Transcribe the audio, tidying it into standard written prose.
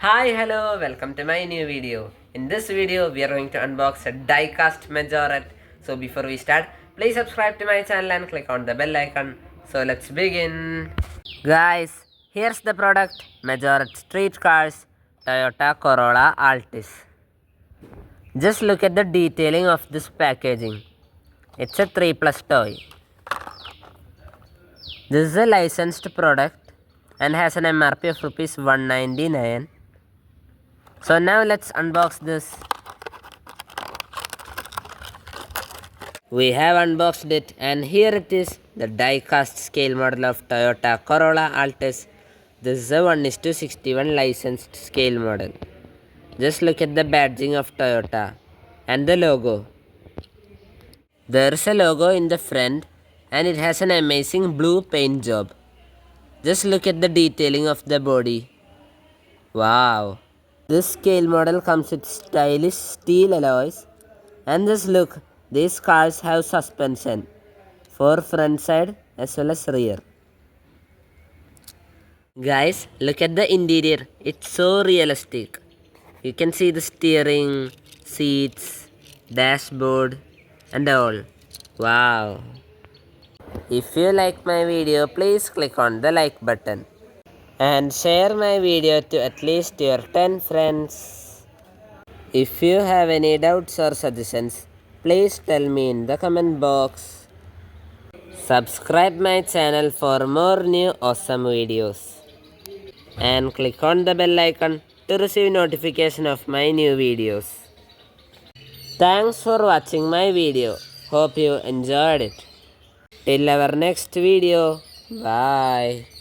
Hi, hello, welcome to my new video. In this video, we are going to unbox a die-cast Majorette. So before we start, please subscribe to my channel and click on the bell icon. So let's begin. Guys, here's the product, Majorette Street Cars, Toyota Corolla Altis. Just look at the detailing of this packaging. It's a 3 plus toy. This is a licensed product and has an MRP of Rs 199. So now let's unbox this. We have unboxed it and here it is, the die-cast scale model of Toyota Corolla Altis. This is a 1:61 licensed scale model. Just look at the badging of Toyota and the logo. There's a logo in the front and it has an amazing blue paint job. Just look at the detailing of the body. Wow! This scale model comes with stylish steel alloys. And just look, these cars have suspension for front side as well as rear. Guys, look at the interior. It's so realistic. You can see the steering, seats, dashboard and all. Wow. If you like my video, please click on the like button. And share my video to at least your 10 friends. If you have any doubts or suggestions, please tell me in the comment box. Subscribe my channel for more new awesome videos. And click on the bell icon to receive notification of my new videos. Thanks for watching my video. Hope you enjoyed it. Till our next video. Bye.